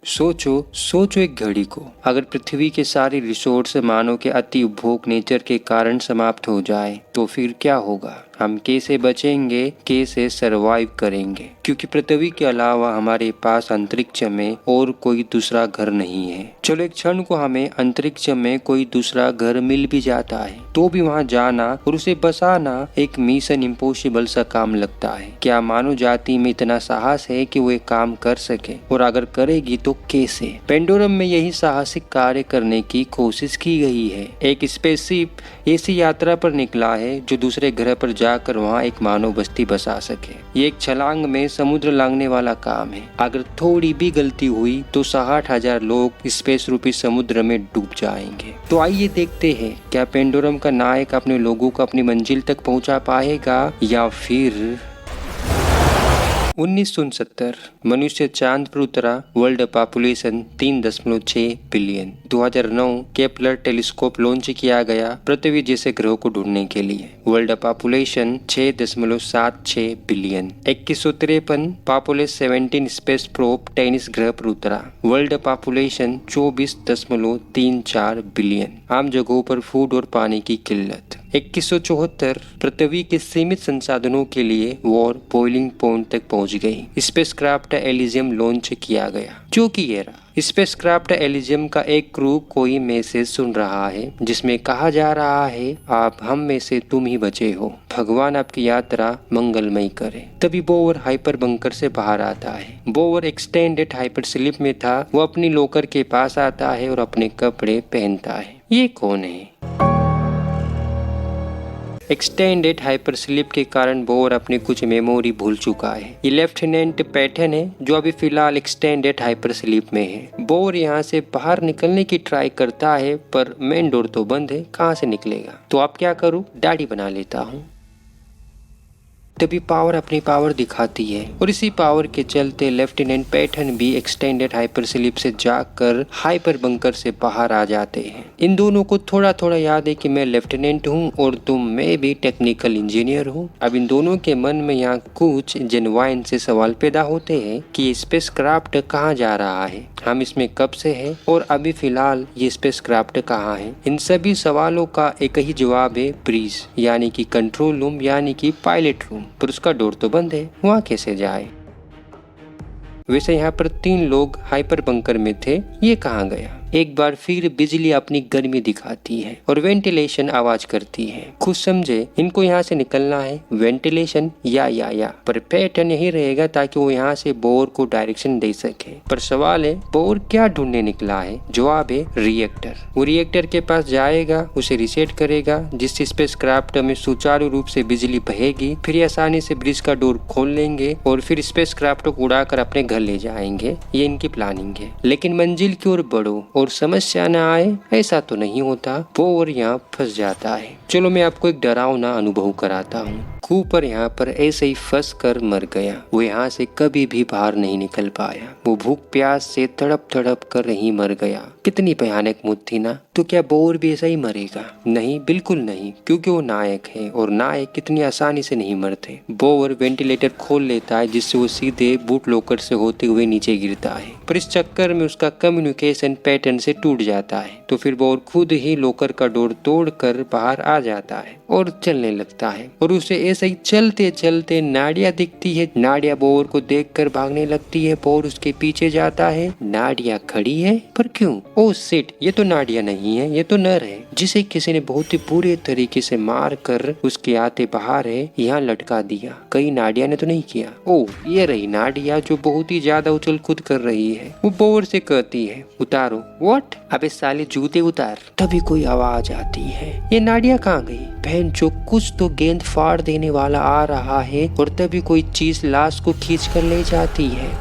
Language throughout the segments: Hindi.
सोचो सोचो एक घड़ी को, अगर पृथ्वी के सारे रिसोर्स मानव के अति उपभोग नेचर के कारण समाप्त हो जाए तो फिर क्या होगा? हम कैसे बचेंगे, कैसे सरवाइव करेंगे? क्योंकि पृथ्वी के अलावा हमारे पास अंतरिक्ष में और कोई दूसरा घर नहीं है। चलो एक क्षण को हमें अंतरिक्ष में कोई दूसरा घर मिल भी जाता है तो भी वहां जाना और उसे बसाना एक मिशन इम्पॉसिबल सा काम लगता है। क्या मानव जाति में इतना साहस है कि वो एक काम कर सके, और अगर करेगी तो कैसे? पेंडोरम में यही साहसिक कार्य करने की कोशिश की गई है। एक स्पेसशिप ऐसी यात्रा पर निकला है जो दूसरे ग्रह पर जाकर वहाँ एक मानव बस्ती बसा सके। ये एक छलांग में समुद्र लांघने वाला काम है। अगर थोड़ी भी गलती हुई तो 60,000 लोग स्पेस रूपी समुद्र में डूब जाएंगे। तो आइए देखते हैं, क्या पेंडोरम का नायक अपने लोगों को अपनी मंजिल तक पहुंचा पाएगा या फिर 1969 मनुष्य चांद पर उतरा। World population 3.6 billion. 2009 Kepler telescope launch किया गया पृथ्वी जैसे ग्रहों को ढूंढने के लिए। World population 6.76 billion. 2153 popular 17 space probe tennis ग्रह पर उतरा। World population 24.34 billion. आम जगहों पर फूड और पानी की किल्लत। 2174 पृथ्वी के सीमित संसाधनों के लिए वॉर बॉइलिंग पॉइंट तक पहुंच गई। स्पेसक्राफ्ट एलिजियम लॉन्च किया गया, जो कि ये रहा। स्पेसक्राफ्ट एलिजियम का एक क्रू कोई मैसेज सुन रहा है जिसमें कहा जा रहा है, आप हम में से तुम ही बचे हो, भगवान आपकी यात्रा मंगलमय करे। तभी बोवर हाइपर बंकर से बाहर आता है। बोवर एक्सटेंडेड हाइपर स्लीप में था। वो अपनी लॉकर के पास आता है और अपने कपड़े पहनता है। ये कौन है? एक्सटेंडेड हाइपर स्लीप के कारण बोर अपनी कुछ मेमोरी भूल चुका है। ये लेफ्टिनेंट पैटर्न है जो अभी फिलहाल एक्सटेंडेड हाइपर स्लीप में है। बोर यहाँ से बाहर निकलने की ट्राई करता है पर मेन डोर तो बंद है, कहाँ से निकलेगा? तो अब क्या करूँ, दाढ़ी बना लेता हूँ। तभी पावर अपनी पावर दिखाती है और इसी पावर के चलते लेफ्टिनेंट पैटर्न भी एक्सटेंडेड हाइपर स्लीप से जाकर हाइपर बंकर से बाहर आ जाते हैं। इन दोनों को थोड़ा थोड़ा याद है कि मैं लेफ्टिनेंट हूँ और मैं भी टेक्निकल इंजीनियर हूँ। अब इन दोनों के मन में यहाँ कुछ जेन्युइन से सवाल पैदा होते हैं कि ये स्पेसक्राफ्ट कहाँ जा रहा है, हम इसमें कब से है और अभी फिलहाल ये स्पेसक्राफ्ट कहाँ है। इन सभी सवालों का एक ही जवाब है, ब्रीज यानी कि कंट्रोल रूम यानी कि पायलट रूम। पर उसका डोर तो बंद है, वहाँ कैसे जाए? वैसे यहाँ पर 3 लोग हाइपर बंकर में थे, ये कहाँ गया? एक बार फिर बिजली अपनी गर्मी दिखाती है और वेंटिलेशन आवाज करती है। खुद समझे इनको यहाँ से निकलना है, वेंटिलेशन या पर पैटर्न यही रहेगा ताकि वो यहाँ से बोर को डायरेक्शन दे सके। पर सवाल है, बोर क्या ढूंढने निकला है? जवाब है रिएक्टर। वो रिएक्टर के पास जाएगा, उसे रिसेट करेगा जिससे स्पेसक्राफ्ट में सुचारू रूप से बिजली बहेगी। फिर आसानी से ब्रिज का डोर खोल लेंगे और फिर स्पेसक्राफ्ट को उड़ाकर अपने घर ले जाएंगे। ये इनकी प्लानिंग है। लेकिन मंजिल की ओर बढ़ो और समस्या न आए, ऐसा तो नहीं होता। बोर यहाँ फंस जाता है। चलो मैं आपको एक डरावना अनुभव कराता हूँ। कूपर यहाँ पर ऐसे ही फंस कर मर गया। वो यहाँ से कभी भी बाहर नहीं निकल पाया। वो भूख प्यास से तड़प तड़प कर ही मर गया। कितनी भयानक मौत थी ना। तो क्या बोर भी ऐसा ही मरेगा? नहीं, बिल्कुल नहीं, क्योंकि वो नायक है और नायक कितनी आसानी से नहीं मरते। बोर वेंटिलेटर खोल लेता है जिससे वो सीधे बूट लॉकर से होते हुए नीचे गिरता है, पर इस चक्कर में उसका कम्युनिकेशन पैटर्न से टूट जाता है। तो फिर बोर खुद ही लॉकर का डोर तोड़कर बाहर आ जाता है और चलने लगता है। और उसे ऐसे ही चलते चलते नाडिया दिखती है। नाडिया बोर को देखकर भागने लगती है। बोर उसके पीछे जाता है। नाडिया खड़ी है, पर क्यों? ओह शिट, ये तो नाडिया नहीं है, ये तो नर है जिसे किसी ने बहुत ही बुरे तरीके से मार कर उसके आते बाहर है यहाँ लटका दिया। कहीं नाडिया ने तो नहीं किया? ओह ये रही नाडिया जो बहुत ही ज्यादा उछल कूद कर रही है। वो बोर से कहती है, उतारो। व्हाट? अबे साले जूते उतार। तभी कोई आवाज आती है। ये नाडिया कहाँ गई? बहन जो कुछ तो गेंद फाड़ देने वाला आ रहा है और तभी कोई चीज लाश को खींच कर ले जाती है।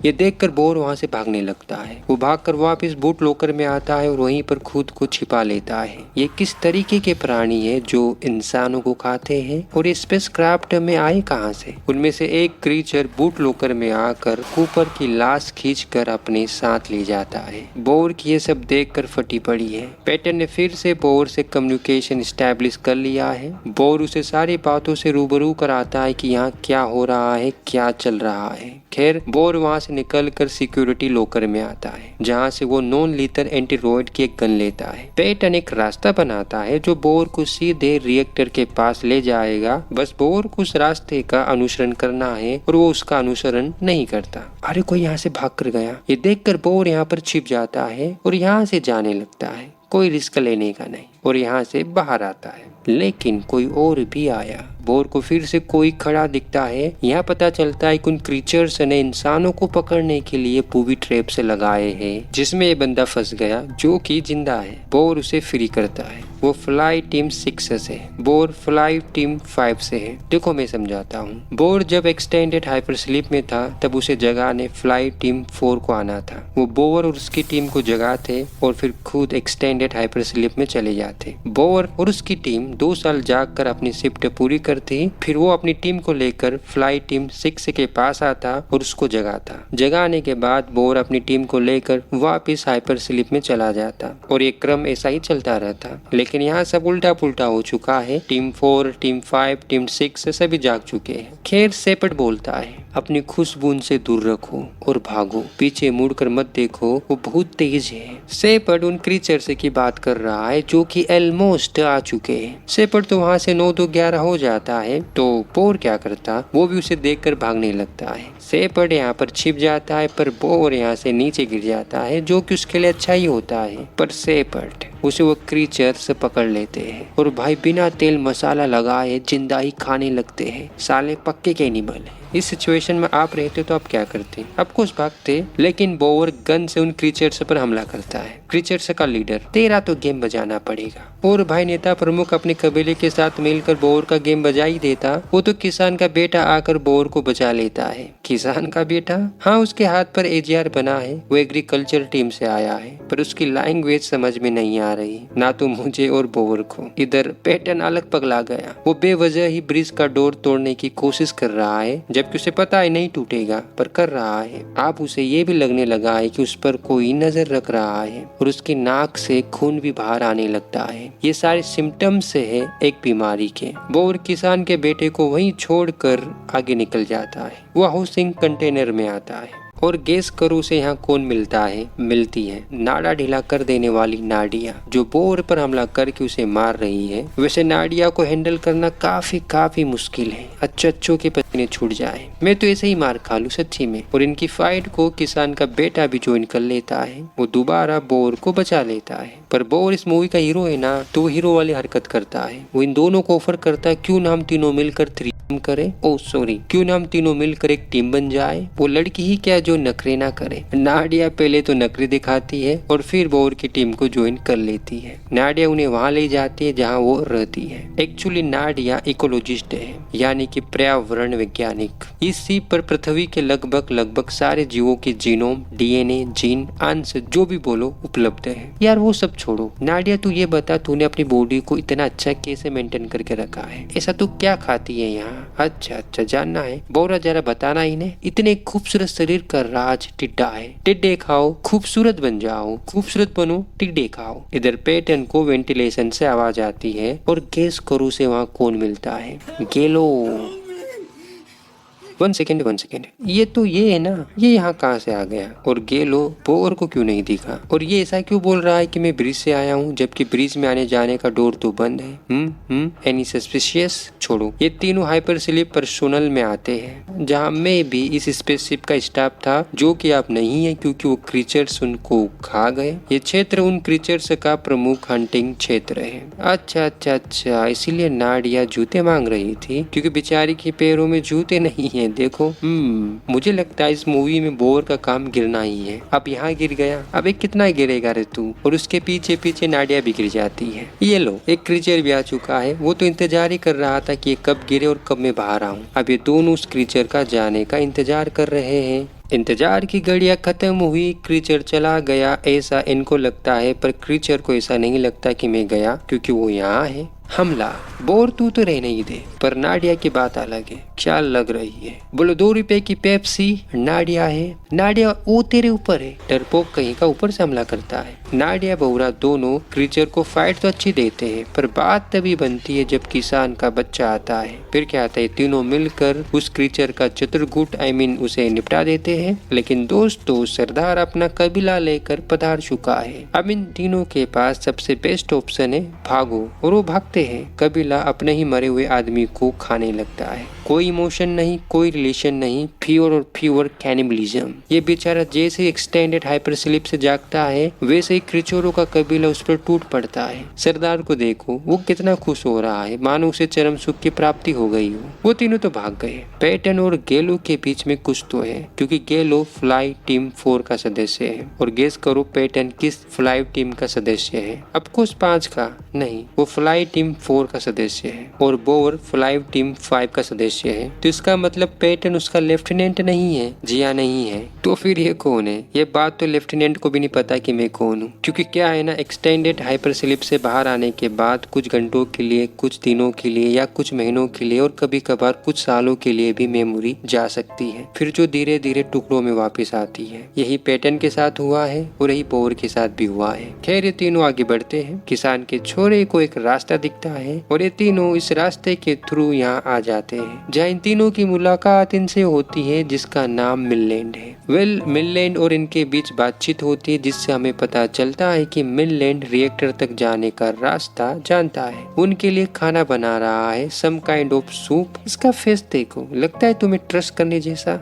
ये देखकर बोर वहां से भागने लगता है। वो भागकर वापस बूट लॉकर में आता है और वहीं पर खुद को छिपा लेता है। ये किस तरीके के प्राणी है जो इंसानों को खाते हैं और ये स्पेसक्राफ्ट में आए कहां से? उनमें से एक क्रीचर बूट लॉकर में आकर कूपर की लाश खींचकर अपने साथ ले जाता है। बोर की ये सब देखकर फटी पड़ी है। पैटर्न ने फिर से बोर से कम्युनिकेशन स्टैब्लिश कर लिया है। बोर उसे सारी बातों से रूबरू कराता है कि यहाँ क्या हो रहा है, क्या चल रहा है। खैर बोर वहाँ से निकलकर सिक्योरिटी लॉकर में आता है, जहाँ से वो नॉन लीथर एंटीरोइड की एक गन लेता है। पैटर्न एक रास्ता बनाता है जो बोर को सीधे रिएक्टर के पास ले जाएगा। बस बोर को उस रास्ते का अनुसरण करना है और वो उसका अनुसरण नहीं करता। अरे कोई यहाँ से भाग कर गया। ये देखकर बोर यहाँ पर छिप जाता है और यहाँ से जाने लगता है, कोई रिस्क लेने का नहीं, और यहाँ से बाहर आता है। लेकिन कोई और भी आया। बोर को फिर से कोई खड़ा दिखता है। यहाँ पता चलता है कि उन क्रीचर्स ने इंसानों को पकड़ने के लिए बूबी ट्रैप से लगाए हैं, जिसमें ये बंदा फंस गया जो कि जिंदा है। बोर उसे फ्री करता है। वो फ्लाई टीम 6 से है, बोर फ्लाई टीम 5 से है। देखो मैं समझाता हूँ। बोर जब एक्सटेंडेड हाइपर स्लीप में था तब उसे जगाने फ्लाई टीम 4 को आना था। वो बोर और उसकी टीम को जगाते और फिर खुद एक्सटेंडेड हाइपर स्लीप में चले जाते। बोर और उसकी टीम 2 साल जाग कर अपनी शिफ्ट पूरी करती। फिर वो अपनी टीम को लेकर फ्लाई टीम 6 के पास आता और उसको जगाता। जगाने के बाद बोर अपनी टीम को लेकर वापस हाइपर स्लीप में चला जाता और ये क्रम ऐसा ही चलता रहता। लेकिन यहाँ सब उल्टा पुल्टा हो चुका है। टीम 4, टीम 5, टीम 6 सभी जाग चुके हैं। खैर शेपर्ड बोलता है, अपनी खुशबू से दूर रखो और भागो, पीछे मुड़कर मत देखो, वो बहुत तेज है। शेपर्ड उन क्रीचर से की बात कर रहा है जो कि ऑलमोस्ट आ चुके हैं। शेपर्ड तो वहाँ से 9-2-11 हो जाता है, तो बोर क्या करता, वो भी उसे देखकर भागने लगता है। शेपर्ड यहाँ पर छिप जाता है पर बोर यहाँ से नीचे गिर जाता है, जो कि उसके लिए अच्छा ही होता है। पर शेपर्ड उसे वो क्रीचर से पकड़ लेते हैं और भाई बिना तेल मसाला लगाए जिंदा ही खाने लगते हैं। साले पक्के कैनिबल है। इस सिचुएशन में आप रहते तो आप क्या करते? ऑफकोर्स भागते, लेकिन बोर गन से उन क्रीचर्स पर हमला करता है। क्रीचर्स का लीडर, तेरा तो गेम बजाना पड़ेगा। और भाई नेता प्रमुख अपने कबीले के साथ मिलकर बोर का गेम बजा ही देता। वो तो किसान का बेटा आकर बोर को बचा लेता है। किसान का बेटा? हाँ, उसके हाथ पर AGR बना है। वो एग्रीकल्चर टीम से आया है, पर उसकी लैंग्वेज समझ में नहीं आ रही, ना तो मुझे और बोर को। इधर पैटर्न अलग पगला गया। वो बेवजह ही ब्रिज का डोर तोड़ने की कोशिश कर रहा है, जबकि उसे पता है नहीं टूटेगा, पर कर रहा है। आप उसे ये भी लगने लगा है कि उस पर कोई नजर रख रहा है और उसकी नाक से खून भी बाहर आने लगता है। ये सारे सिम्टम्स है एक बीमारी के। बोर किसान के बेटे को वहीं छोड़कर आगे निकल जाता है। वो हाउसिंग कंटेनर में आता है और गेस करो उसे यहाँ कौन मिलती है नाड़ा ढीला कर देने वाली नाडिया, जो बोर पर हमला करके उसे मार रही है। वैसे नाडिया को हैंडल करना काफी मुश्किल है। अच्छों के पसीने छूट जाए, मैं तो ऐसे ही मार खा लूं सच्ची में। और इनकी फाइट को किसान का बेटा भी ज्वाइन कर लेता है। वो दोबारा बोर को बचा लेता है। पर बोर इस मूवी का हीरो है ना, तो वो हीरो वाली हरकत करता है। वो इन दोनों को ऑफर करता है, क्यों ना हम तीनों मिलकर क्यों ना हम तीनों मिलकर एक टीम बन जाए। वो लड़की ही क्या जो नखरे ना करे। नाडिया पहले तो नखरे दिखाती है और फिर बोर की टीम को ज्वाइन कर लेती है। नाडिया उन्हें वहाँ ले जाती है जहाँ वो रहती है। एक्चुअली नाडिया इकोलॉजिस्ट है, यानी कि पर्यावरण वैज्ञानिक। इस सीप पर पृथ्वी के लगभग सारे जीवों के जीनोम, DNA, जीन, अंश जो भी बोलो उपलब्ध है। यार वो सब छोड़ो, नाडिया तू ये बता, तूने अपनी बॉडी को इतना अच्छा कैसे मेंटेन करके रखा है? ऐसा तू क्या खाती है यहाँ? अच्छा जानना है? बोरा जरा बताना इन्हें। इतने खूबसूरत शरीर का राज टिड्डा है। टिड्डे खाओ, खूबसूरत बन जाओ, खूबसूरत बनो, टिड्डे खाओ। इधर पैटर्न को वेंटिलेशन से आवाज आती है और गैस करो से वहाँ कौन मिलता है? गेलो। 1 सेकेंड, ये है ना, ये यहाँ कहाँ से आ गया? और गेलो बोर को क्यों नहीं दिखा? और ये ऐसा क्यों बोल रहा है कि मैं ब्रिज से आया हूँ, जबकि ब्रिज में आने जाने का डोर तो बंद है? Any suspicious? छोड़ो, ये तीनों हाइपर स्लीप पर्सोनल में आते हैं, जहाँ मैं भी इस स्पेसशिप का स्टाफ था, जो कि आप नहीं है क्योंकि वो क्रीचर्स उनको खा गए। ये क्षेत्र उन क्रीचर्स का प्रमुख हंटिंग क्षेत्र है। अच्छा, इसीलिए नाडिया जूते मांग रही थी, क्योंकि बेचारी के पैरों में जूते नहीं है। देखो, मुझे लगता है इस मूवी में बोर का काम गिरना ही है। अब यहाँ गिर गया, अब एक कितना गिरेगा रे तू? और उसके पीछे नाडिया भी गिर जाती है। ये लो, एक क्रीचर भी आ चुका है। वो तो इंतजार ही कर रहा था कि ये कब गिरे और कब मैं बाहर आऊं। अब ये दोनों उस क्रीचर का जाने का इंतजार कर रहे हैं। इंतजार की घड़ियां खत्म हुई, क्रीचर चला गया ऐसा इनको लगता है, पर क्रीचर को ऐसा नहीं लगता कि मैं गया, क्योंकि वो यहाँ है। हमला। बोर तू तो रहने ही दे, पर नाडिया की बात अलग है, ख्याल लग रही है। बोलो 2 रुपए की पेप्सी। नाडिया है। नाडिया वो तेरे ऊपर है। डरपोक कहीं का ऊपर से हमला करता है। नाडिया बहुरा दोनों क्रीचर को फाइट तो अच्छी देते हैं, पर बात तभी बनती है जब किसान का बच्चा आता है। फिर क्या आता है, तीनों मिलकर उस क्रीचर का चतुर्गुट उसे निपटा देते हैं। लेकिन दोस्तों सरदार अपना कबीला लेकर पधार चुका है। अब इन तीनों के पास सबसे बेस्ट ऑप्शन है भागो, और वो भागते हैं। कबीला अपने ही मरे हुए आदमी को खाने लगता है। कोई इमोशन नहीं, कोई रिलेशन नहीं, प्योर और प्योर कैनिबलिज्म। ये बेचारा जैसे एक्सटेंडेड हाइपर स्लीप से जागता है, वैसे ही क्रीचरों का कबीला उस पर टूट पड़ता है। सरदार को देखो, वो कितना खुश हो रहा है, मानो उसे चरम सुख की प्राप्ति हो गई हो। वो तीनों तो भाग गए। पैटर्न और गेलो के बीच में कुछ तो है, क्योंकि गेलो फ्लाई टीम 4 का सदस्य है। और गेस करो पैटर्न किस फ्लाई टीम का सदस्य है? ऑफकोर्स 5 का नहीं, वो फ्लाई टीम 4 का सदस्य है। और बोर फ्लाई टीम 5 का सदस्य है। तो इसका मतलब पैटर्न उसका लेफ्टिनेंट नहीं है। जी हाँ, नहीं है। तो फिर ये कौन है? ये बात तो लेफ्टिनेंट को भी नहीं पता कि मैं कौन हूँ, क्योंकि क्या है ना, एक्सटेंडेड हाइपर स्लीप से बाहर आने के बाद कुछ घंटों के लिए, कुछ दिनों के लिए या कुछ महीनों के लिए और कभी कभार कुछ सालों के लिए भी मेमोरी जा सकती है, फिर जो धीरे धीरे टुकड़ों में वापस आती है। यही पैटर्न के साथ हुआ है और यही बोर के साथ भी हुआ है। खैर ये तीनों आगे बढ़ते हैं। किसान के छोरे को एक रास्ता दिखता है और ये तीनों इस रास्ते के थ्रू यहाँ आ जाते हैं, जहाँ इन तीनों की मुलाकात इनसे होती है जिसका नाम मिललैंड है। मिललैंड और इनके बीच बातचीत होती है, जिससे हमें पता चलता है कि मिललैंड रिएक्टर तक जाने का रास्ता जानता है। उनके लिए खाना बना रहा है, सम काइंड ऑफ सूप। इसका फेस देखो, लगता है तुम्हें ट्रस्ट करने जैसा।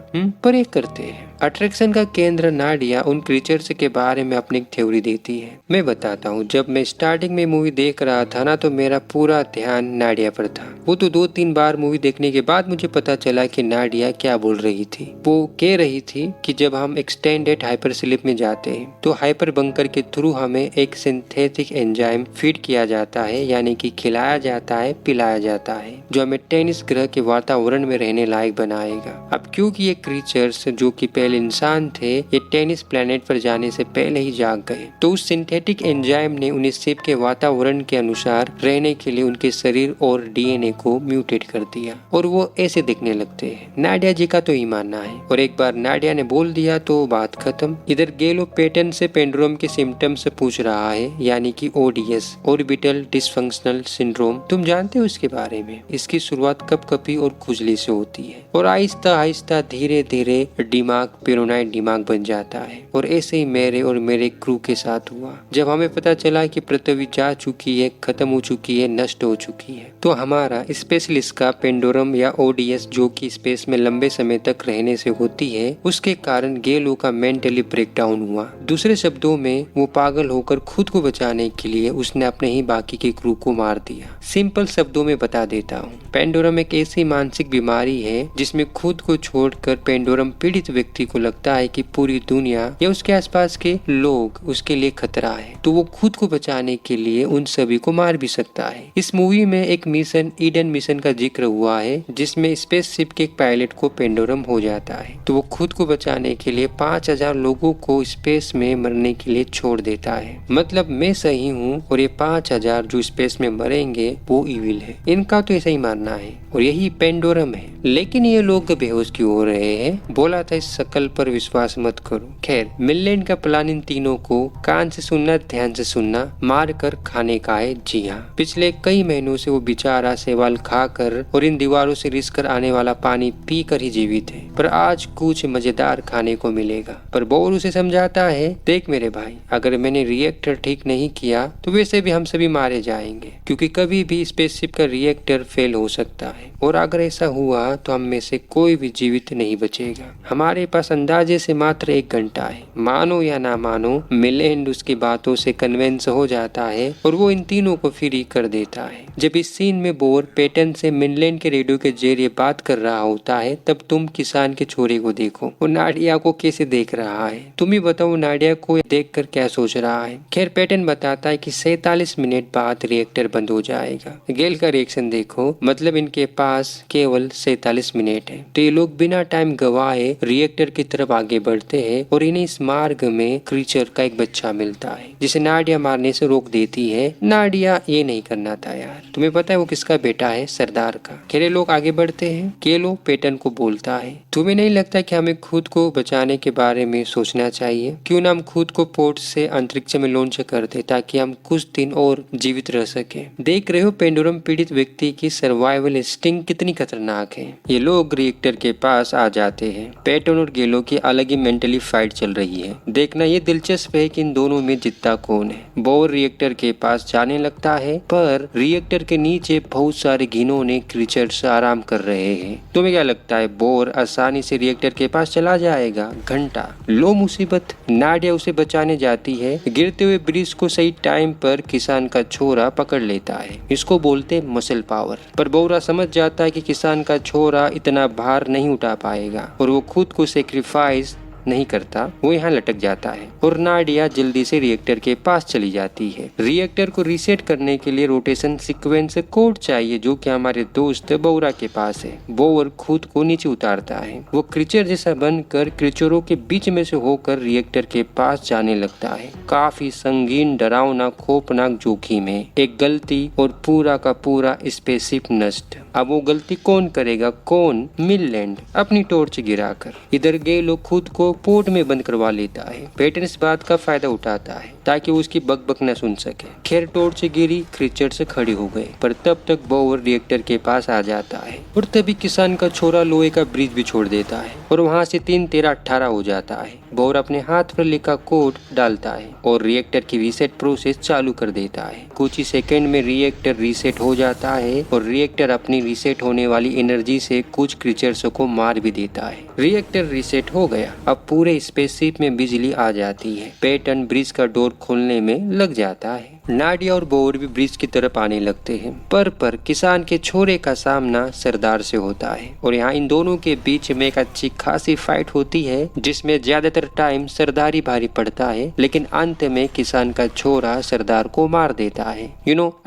पर ये करते हैं। अट्रैक्शन का केंद्र नाडिया उन क्रीचर्स के बारे में अपनी थ्योरी देती है। मैं बताता हूँ, जब मैं स्टार्टिंग में मूवी देख रहा था ना, तो मेरा पूरा ध्यान नाडिया पर था। वो तो 2-3 बार मूवी देखने के बाद मुझे पता चला कि नाडिया क्या बोल रही थी। वो कह रही थी कि जब हम एक्सटेंडेड हाइपर स्लीप में जाते हैं तो हाइपर बंकर के थ्रू हमें एक सिंथेटिक एंजाइम फीड किया जाता है, यानी कि खिलाया जाता है, पिलाया जाता है, जो हमें टेनिस ग्रह के वातावरण में रहने लायक बनाएगा। अब क्योंकि ये क्रीचर्स जो कि पहले इंसान थे, ये टेनिस प्लेनेट पर जाने से पहले ही जाग गए, तो उस सिंथेटिक एंजाइम ने उन्हें शिप के वातावरण के अनुसार रहने के लिए उनके शरीर और डीएनए को म्यूटेट कर दिया और वो ऐसे दिखने लगते हैं। नाडिया जी का तो ही मानना है, और एक बार नाडिया ने बोल दिया तो बात खत्म। इधर गेलो पैटर्न से पेंडुलम के सिम्टम्स पूछ रहा है, यानी कि ओडीएस, ऑर्बिटल डिसफंक्शनल सिंड्रोम। तुम जानते हो इसके बारे में? इसकी शुरुआत कपकपी और खुजली से होती है और आहिस्ता आहिस्ता धीरे धीरे दिमाग पेरोनाइड दिमाग बन जाता है। और ऐसे ही मेरे और मेरे क्रू के साथ हुआ। जब हमें पता चला कि पृथ्वी जा चुकी है, खत्म हो चुकी है, नष्ट हो चुकी है, तो हमारा स्पेशलिस्ट का पेंडोरम या ओडीएस, जो कि स्पेस में लंबे समय तक रहने से होती है, उसके कारण गेलो का मेंटली ब्रेकडाउन हुआ। दूसरे शब्दों में वो पागल होकर खुद को बचाने के लिए उसने अपने ही बाकी के क्रू को मार दिया। सिंपल शब्दों में बता देता हूँ, पेंडोरम एक ऐसी मानसिक बीमारी है जिसमें खुद को छोड़कर पेंडोरम पीड़ित व्यक्ति को लगता है कि पूरी दुनिया या उसके आसपास के लोग उसके लिए खतरा है, तो वो खुद को बचाने के लिए उन सभी को मार भी सकता है। इस मूवी में एक मिशन, ईडन मिशन का जिक्र हुआ है, जिसमें स्पेसशिप के एक पायलट को पेंडोरम हो जाता है, तो वो खुद को बचाने के लिए 5000 लोगों को स्पेस में मरने के लिए छोड़ देता है। मतलब मैं सही हूँ और ये 5000 जो स्पेस में मरेंगे वो इविल है। इनका तो ऐसा ही मानना है और यही पेंडोरम है। लेकिन ये लोग बेहोश क्यों हो रहे हैं? बोला था इस शकल पर विश्वास मत करो। खैर, मिललैंड का प्लान इन तीनों को कान से सुनना, ध्यान से सुनना, मार कर खाने का है। जी हाँ, पिछले कई महीनों से वो बेचारा सेवाल खाकर और इन दीवारों से रिस कर आने वाला पानी पी कर ही जीवित है, पर आज कुछ मजेदार खाने को मिलेगा। पर बोर उसे समझाता है, देख मेरे भाई, अगर मैंने रिएक्टर ठीक नहीं किया तो वैसे भी हम सभी मारे जाएंगे, क्योंकि कभी भी स्पेसशिप का रिएक्टर फेल हो सकता है, और अगर ऐसा हुआ तो हम में से कोई भी जीवित नहीं बचेगा। हमारे पास अंदाजे से मात्र 1 घंटा है। मानो या ना मानो, मिललैंड उसकी बातों से कन्विंस हो जाता है और वो इन तीनों को फ्री कर देता है। जब इस सीन में बोर पैटर्न से मिललैंड के रेडियो के जरिए बात कर रहा होता है, तब तुम किसान के छोरे को देखो, वो नाडिया को कैसे देख रहा है। तुम ही बताओ नाडिया को देखकर क्या सोच रहा है। खैर, पैटर्न बताता है कि 47 मिनट बाद रिएक्टर बंद हो जाएगा। गेल का रिएक्शन देखो, मतलब इनके पास केवल 43 मिनट है। तो ये लोग बिना टाइम गवाए रिएक्टर की तरफ आगे बढ़ते हैं और इन्हें इस मार्ग में क्रीचर का एक बच्चा मिलता है जिसे नाडिया मारने से रोक देती है। नाडिया ये नहीं करना था यार। तुम्हें पता है वो किसका बेटा है? सरदार का। खेरे लोग आगे बढ़ते हैं। केलो पेटन को बोलता है, तुम्हें नहीं लगता कि हमें खुद को बचाने के बारे में सोचना चाहिए? क्यों ना हम खुद को पोर्ट से अंतरिक्ष में लॉन्च कर दे ताकि हम कुछ दिन और जीवित रह सके। देख रहे हो पेंडुलम पीड़ित व्यक्ति की सर्वाइवल इंस्टिंक्ट कितनी खतरनाक है। ये लोग रिएक्टर के पास आ जाते हैं। पेटन और गेलो की अलग ही मेंटली फाइट चल रही है। देखना ये दिलचस्प है कि इन दोनों में जीतता कौन है। बोर रिएक्टर के पास जाने लगता है पर रिएक्टर के नीचे बहुत सारे घिनौने क्रीचर्स आराम कर रहे हैं। तुम्हें क्या लगता है बोर आसानी से रिएक्टर के पास चला जाएगा? घंटा लो मुसीबत। नाडिया उसे बचाने जाती है। गिरते हुए ब्रिज को सही टाइम पर किसान का छोरा पकड़ लेता है। इसको बोलते मसल पावर। पर बोरा समझ जाता है कि किसान का छोरा इतना भार नहीं उठा पाएगा और वो खुद को सेक्रीफाइस नहीं करता। वो यहाँ लटक जाता है और नाडिया जल्दी से रिएक्टर के पास चली जाती है। रिएक्टर को रीसेट करने के लिए रोटेशन सीक्वेंस कोड चाहिए जो कि हमारे दोस्त बोरा के पास है। बोर खुद को नीचे उतारता है। वो क्रीचर जैसा बनकर क्रीचरों के बीच में से होकर रिएक्टर के पास जाने लगता है। काफी संगीन, डरावना, खौफनाक जोखिम है। एक गलती और पूरा का पूरा स्पेसशिप नष्ट। अब वो गलती कौन करेगा? कौन? मिललैंड अपनी टॉर्च गिराकर। इधर गेलो खुद को पोर्ट में बंद करवा लेता है। पेटन इस बात का फायदा उठाता है ताकि वो उसकी बकबक न सुन सके। खैर टॉर्च गिरी, क्रीचर से खड़े हो गए पर तब तक बोर रिएक्टर के पास आ जाता है और तभी किसान का छोरा लोहे का ब्रिज भी छोड़ देता है और वहाँ से 3, 13, 18 हो जाता है। बोर अपने हाथ पर लिखा कोड डालता है और रिएक्टर की रीसेट प्रोसेस चालू कर देता है। कुछ ही सेकंड में रिएक्टर रीसेट हो जाता है और रिएक्टर अपनी रीसेट होने वाली एनर्जी से कुछ क्रीचर्स को मार भी देता है। रिएक्टर रीसेट हो गया। अब पूरे स्पेसशिप में बिजली आ जाती है। पेटन ब्रिज का डोर खोलने में लग जाता है। नाडिया और बोर भी ब्रिज की तरफ आने लगते हैं पर किसान के छोरे का सामना सरदार से होता है और यहाँ इन दोनों के बीच में एक अच्छी खासी फाइट होती है जिसमें ज्यादातर टाइम सरदार ही भारी पड़ता है। लेकिन अंत में किसान का छोरा सरदार को मार देता है।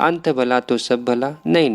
अंत भला तो सब भला। नहीं,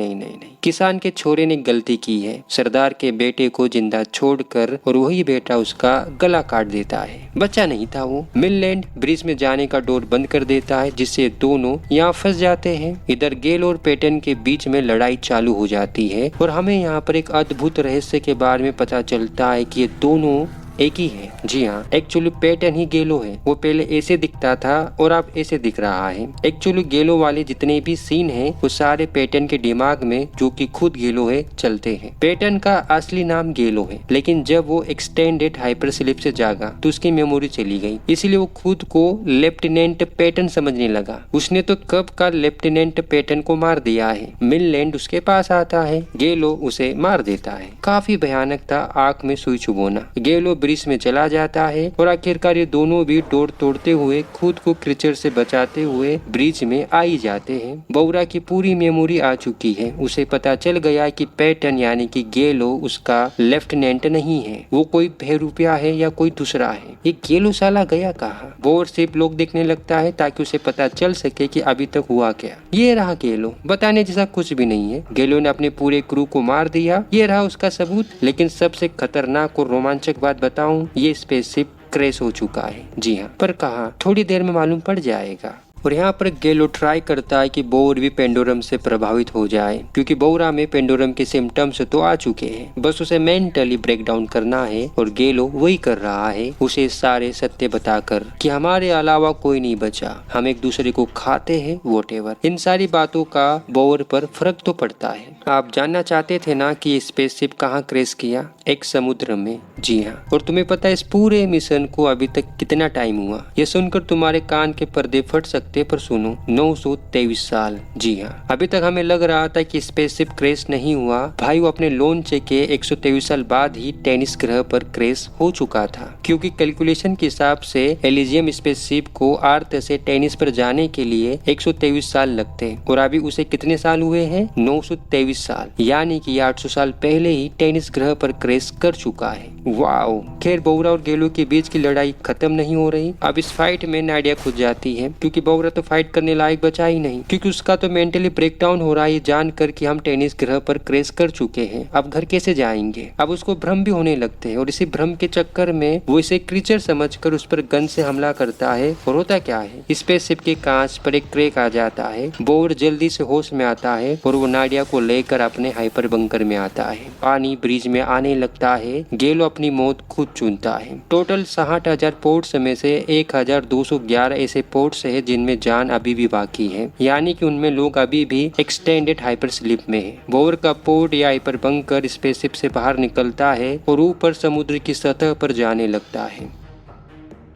किसान के छोरे ने गलती की है। सरदार के बेटे को जिंदा छोड़कर और वही बेटा उसका गला काट देता है। बच्चा नहीं था वो। मिललैंड ब्रिज में जाने का डोर बंद कर देता है जिससे दोनों यहाँ फंस जाते हैं। इधर गेल और पेटन के बीच में लड़ाई चालू हो जाती है और हमें यहाँ पर एक अद्भुत रहस्य के बारे में पता चलता है कि ये दोनों एक ही है। जी हाँ, एक्चुअली पेटन ही गेलो है। वो पहले ऐसे दिखता था और अब ऐसे दिख रहा है। एक्चुअली गेलो वाले जितने भी सीन हैं वो सारे पेटन के दिमाग में, जो कि खुद गेलो है, चलते हैं। पेटन का असली नाम गेलो है लेकिन जब वो एक्सटेंडेड हाइपर स्लीप से जागा तो उसकी मेमोरी चली गई, इसलिए वो खुद को लेफ्टिनेंट पेटन समझने लगा। उसने तो कब का लेफ्टिनेंट पेटन को मार दिया है। मिललैंड उसके पास आता है। गेलो उसे मार देता है। काफी भयानक था आंख में सुई चुभोना। गेलो ब्रिज में चला जाता है और आखिरकार ये दोनों भी डोर तोड़ते हुए खुद को क्रीचर से बचाते हुए ब्रिज में आ ही जाते हैं। बोरा की पूरी मेमोरी आ चुकी है। उसे पता चल गया कि पेटन यानी कि गेलो उसका लेफ्टिनेंट नहीं है, वो कोई बहरूपिया है या कोई दूसरा है। ये गेलो साला गया कहाँ? बोर सिर्फ लोग देखने लगता है ताकि उसे पता चल सके कि अभी तक हुआ क्या। ये रहा गेलो। बताने जैसा कुछ भी नहीं है। गेलो ने अपने पूरे क्रू को मार दिया। ये रहा उसका सबूत। लेकिन सबसे खतरनाक और रोमांचक बात बताऊं, ये स्पेसशिप क्रैश हो चुका है। जी हाँ, पर कहाँ? थोड़ी देर में मालूम पड़ जाएगा। और यहाँ पर गेलो ट्राई करता है कि बोर भी पेंडोरम से प्रभावित हो जाए क्योंकि बोरा में पेंडोरम के सिम्टम्स तो आ चुके हैं, बस उसे मेंटली ब्रेक डाउन करना है और गेलो वही कर रहा है, उसे सारे सत्य बताकर कि हमारे अलावा कोई नहीं बचा, हम एक दूसरे को खाते हैं, वॉटेवर। इन सारी बातों का बोर पर फर्क तो पड़ता है। आप जानना चाहते थे ना कि स्पेसशिप कहाँ क्रैश किया? एक समुद्र में। जी हाँ, और तुम्हें पता है इस पूरे मिशन को अभी तक कितना टाइम हुआ? ये सुनकर तुम्हारे कान के पर्दे फट सकते, पर सुनो, 923 साल। जी हाँ, अभी तक हमें लग रहा था कि स्पेसशिप क्रैश नहीं हुआ। भाई वो अपने लॉन्च के 123 साल बाद ही टेनिस ग्रह पर क्रैश हो चुका था, क्योंकि कैलकुलेशन के हिसाब से एलिजियम स्पेसशिप को अर्थ से टेनिस पर जाने के लिए 123 साल लगते और अभी उसे कितने साल हुए हैं? 923 साल, यानी कि 800 साल पहले ही टेनिस ग्रह पर क्रैश कर चुका है। वाओ। खैर बोरा और गेलो के बीच की लड़ाई खत्म नहीं हो रही। अब इस फाइट में नाडिया खुद जाती है क्योंकि बोरा बोरा तो फाइट करने लायक बचा ही नहीं, क्योंकि उसका तो मेंटली ब्रेकडाउन हो रहा है जानकर कि हम टेनिस ग्रह पर क्रैश कर चुके हैं, अब घर कैसे जाएंगे। अब उसको भ्रम भी होने लगते हैं और इसी भ्रम के चक्कर में वो इसे क्रीचर समझकर उस पर गन से हमला करता है। और होता क्या है, स्पेसशिप के कांच पर एक क्रैक आ जाता है। बोर जल्दी से होश में आता है और वो नाडिया को लेकर अपने हाइपर बंकर में आता है। पानी ब्रिज में आने लगता है। गेलो अपनी मौत खुद चुनता है। टोटल 60,000 पोर्ट्स में से 1,211 ऐसे पोर्ट्स है जिनमें जान अभी भी बाकी है, यानी कि उनमें लोग अभी भी एक्सटेंडेड हाइपर स्लीप में है। बोर का पोर्ट या हाइपर बंकर स्पेसशिप से बाहर निकलता है और ऊपर समुद्र की सतह पर जाने लगता है।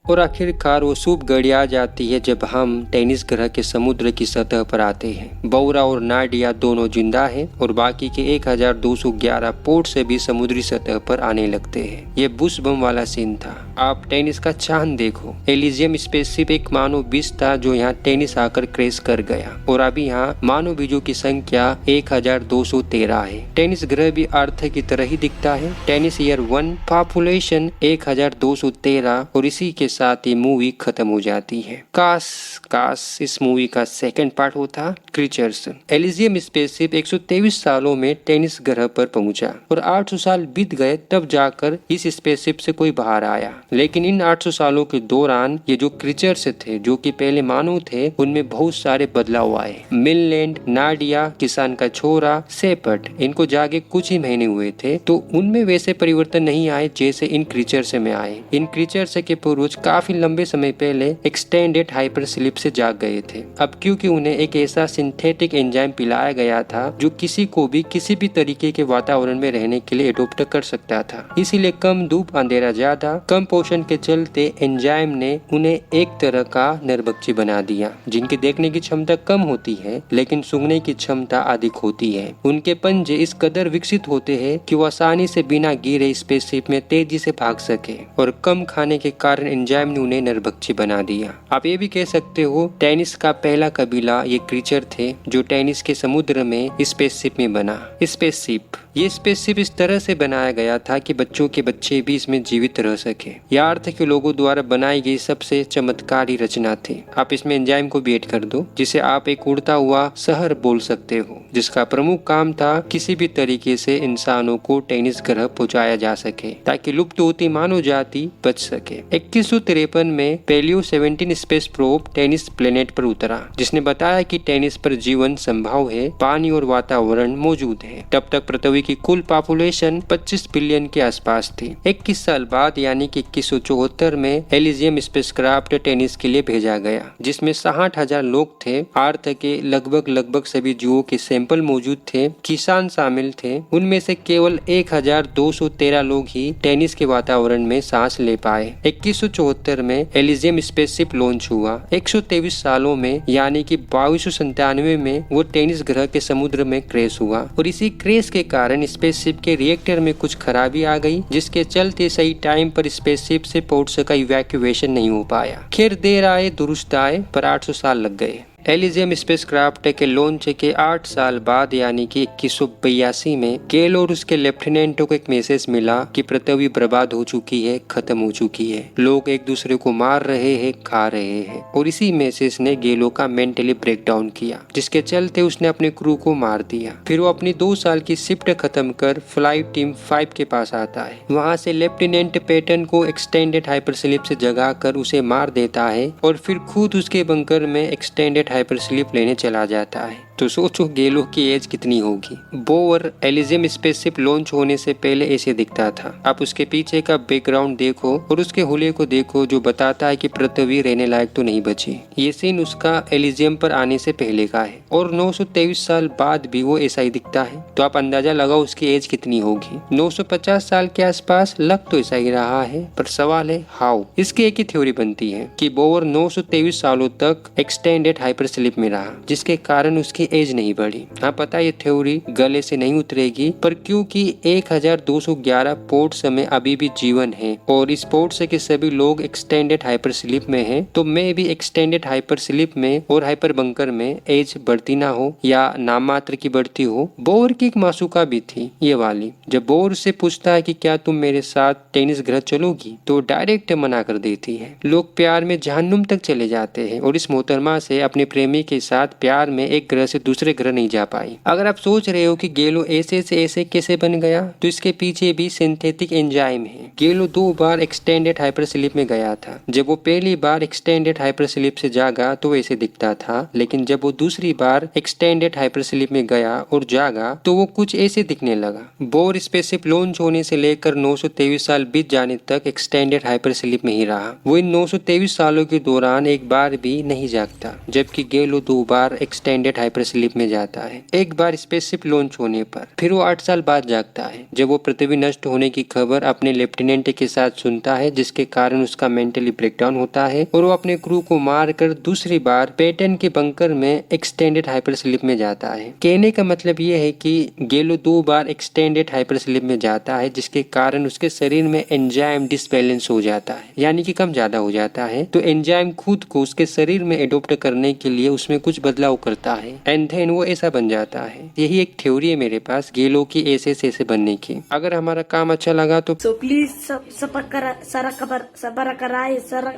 और आखिरकार वो शुभ घड़ी आ जाती है जब हम टेनिस ग्रह के समुद्र की सतह पर आते हैं। बोरा और नाडिया दोनों जिंदा हैं और बाकी के 1,211 पोर्ट से भी समुद्री सतह पर आने लगते हैं। ये बुश बम वाला सीन था। आप टेनिस का चांद देखो। एलिजियम स्पेसशिप एक मानव बीज था जो यहाँ टेनिस आकर क्रैश कर गया और अभी यहाँ मानव बीजों की संख्या 1,213 है। टेनिस ग्रह भी अर्थ की तरह ही दिखता है। टेनिस ईयर 1 पॉपुलेशन 1,213 और इसी के साथ ही मूवी खत्म हो जाती है। काश इस मूवी का सेकंड पार्ट होता। क्रीचर्स। एलिजियम स्पेसशिप 123 सालों में टेनिस ग्रह पर पहुंचा और 800 साल बीत गए तब जाकर इस स्पेसशिप से कोई बाहर आया। लेकिन इन 800 सालों के दौरान ये जो क्रीचर्स थे जो कि पहले मानव थे उनमें बहुत सारे बदलाव आए। मिललैंड, नाडिया, किसान का छोरा, सेपर्ट, इनको जाके कुछ ही महीने हुए थे तो उनमें वैसे परिवर्तन नहीं आए जैसे इन क्रीचर्स में आए। इन क्रीचर्स के पूर्वज काफी लंबे समय पहले एक्सटेंडेड हाइपर स्लीप से जाग गए थे। अब क्योंकि उन्हें एक ऐसा सिंथेटिक एंजाइम पिलाया गया था जो किसी को भी किसी भी तरीके के वातावरण में रहने के लिए एडोप्ट कर सकता था, इसीलिए कम धूप, अंधेरा ज्यादा, कम पोषण के चलते एंजाइम ने उन्हें एक तरह का नरभक्षी बना दिया, जिनकी देखने की क्षमता कम होती है लेकिन सूंघने की क्षमता अधिक होती है। उनके पंजे इस कदर विकसित होते हैं कि वो आसानी से बिना गिरे स्पेसशिप में तेजी से भाग सके और कम खाने के कारण एंजाइम ने उन्हें नरभक्षी बना दिया। आप ये भी कह सकते हो टेनिस का पहला कबीला ये क्रीचर थे जो टेनिस के समुद्र में स्पेसशिप में बना। स्पेसशिप, ये स्पेसशिप इस तरह से बनाया गया था कि बच्चों के बच्चे भी इसमें जीवित रह सके। यह अर्थ के लोगों द्वारा बनाई गई सबसे चमत्कारी रचना थी। आप इसमें एंजाइम को भी ऐड कर दो जिसे आप एक उड़ता हुआ शहर बोल सकते हो, जिसका प्रमुख काम था किसी भी तरीके से इंसानों को टेनिस ग्रह पहुंचाया जा सके ताकि लुप्त होती मानव जाति बच सके। 2153 में paleo 17 space probe tennis planet पर उतरा, जिसने बताया कि टेनिस पर जीवन संभव है, पानी और वातावरण मौजूद है। तब तक पृथ्वी की कुल पॉपुलेशन 25 बिलियन के आसपास थी। 21 साल बाद यानी कि 2174 में एलिजियम स्पेसक्राफ्ट टेनिस के लिए भेजा गया, जिसमें 60,000 लोग थे। अर्थ के लगभग सभी जीवों के सैंपल मौजूद थे। किसान शामिल थे। उनमें से केवल 1,213 लोग ही टेनिस के वातावरण में सांस ले पाए। 2174 में एलिजियम स्पेसशिप लॉन्च हुआ। 123 सालों में यानी कि 2297 में वो टेनिस ग्रह के समुद्र में क्रैश हुआ और इसी क्रैश के कारण स्पेसशिप के रिएक्टर में कुछ खराबी आ गई, जिसके चलते सही टाइम पर स्पेसशिप से पोर्ट्स का इवैक्यूएशन नहीं हो पाया। खैर देर आए दुरुस्त आए, पर 800 साल लग गए। एलिजियम स्पेसक्राफ्ट के लॉन्च के 8 साल बाद यानी कि 2182 में गेलो और उसके लेफ्टिनेंटों को एक मैसेज मिला कि पृथ्वी बर्बाद हो चुकी है, खत्म हो चुकी है, लोग एक दूसरे को मार रहे हैं, खा रहे हैं। और इसी मैसेज ने गेलो का मेंटली ब्रेकडाउन किया, जिसके चलते उसने अपने क्रू को मार दिया। फिर वो अपनी 2 साल की शिफ्ट खत्म कर फ्लाइट टीम 5 के पास आता है। वहाँ से लेफ्टिनेंट पैटन को एक्सटेंडेड हाइपर स्लीप से जगा कर उसे मार देता है और फिर खुद उसके बंकर में एक्सटेंडेड हाइपर स्लीप लेने चला जाता है। तो सोचो गेलो की एज कितनी होगी। बोर एलिजियम स्पेसशिप लॉन्च होने से पहले ऐसे दिखता था। आप उसके पीछे का बैकग्राउंड देखो और उसके हुलिये को देखो जो बताता है कि पृथ्वी रहने लायक तो नहीं बची। ये सीन उसका एलिजियम पर आने से पहले का है और 923 साल बाद भी वो ऐसा ही दिखता है। तो आप अंदाजा लगाओ उसकी एज कितनी होगी। 950 साल के आसपास लग तो ऐसा ही रहा है, पर सवाल है हाउ। इसकी एक ही थ्योरी बनती है कि बोर 923 सालों तक एक्सटेंडेड हाइपर स्लीप में रहा, जिसके कारण उसकी एज नहीं बढ़ी। हाँ पता ये थ्योरी गले से नहीं उतरेगी, पर क्योंकि 1211 पोर्ट्स में अभी भी जीवन है और इस पोर्ट्स के सभी लोग एक्सटेंडेड हाइपर स्लीप में हैं, तो मैं भी एक्सटेंडेड हाइपर स्लीप में और हाइपर बंकर में एज बढ़ती ना हो या नाम मात्र की बढ़ती हो। बोर की एक मासूका भी थी ये वाली। जब बोर से पूछता है कि क्या तुम मेरे साथ टेनिस ग्रह चलोगी, तो डायरेक्ट मना कर देती है। लोग प्यार में जहन्नुम तक चले जाते हैं और इस मोहतरमा से अपने प्रेमी के साथ प्यार में एक ग्रह से दूसरे ग्रह नहीं जा पाई। अगर आप सोच रहे हो कि गेलो ऐसे से ऐसे कैसे बन गया, तो इसके पीछे भी सिंथेटिक एंजाइम है। गेलो 2 बार एक्सटेंडेड हाइपर स्लीप में गया था। जब वो पहली बार एक्सटेंडेड हाइपर स्लीप से जागा तो ऐसे दिखता था, लेकिन जब वो दूसरी बार एक्सटेंडेड हाइपर स्लीप में गया और जागा तो वो कुछ ऐसे दिखने लगा। बोर स्पेसशिप लॉन्च होने से लेकर 923 साल बीत जाने तक एक्सटेंडेड हाइपर स्लीप में ही रहा। वो इन 923 सालों के दौरान एक बार भी नहीं जागता, जबकि गेलो 2 बार एक्सटेंडेड हाइपर स्लीप में जाता है। एक बार स्पेसशिप लॉन्च होने पर, फिर वो 8 साल बाद जागता है जब वो पृथ्वी नष्ट होने की खबर अपने लेफ्टिनेंट के साथ सुनता है, जिसके कारण उसका मेंटली ब्रेकडाउन होता है और वो अपने क्रू को मारकर दूसरी बार पेटन के बंकर में एक्सटेंडेड हाइपर स्लीप में जाता है। कहने का मतलब ये है कि गेलो 2 बार एक्सटेंडेड हाइपर स्लीप में जाता है, जिसके कारण उसके शरीर में एंजाइम डिसबैलेंस हो जाता है, यानी कि कम ज्यादा हो जाता है। तो एंजाइम खुद को उसके शरीर में एडोप्ट करने के लिए उसमें कुछ बदलाव करता है एंड देन वो ऐसा बन जाता है। यही एक थ्योरी है मेरे पास गेलो की ऐसे बनने की। अगर हमारा काम अच्छा लगा तो प्लीज सबर कराए सर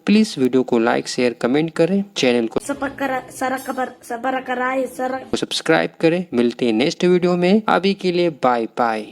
प्लीज वीडियो को लाइक शेयर कमेंट करें, चैनल को सबर कराए सर सब्सक्राइब करें। मिलते हैं नेक्स्ट वीडियो में, अभी के लिए बाय बाय।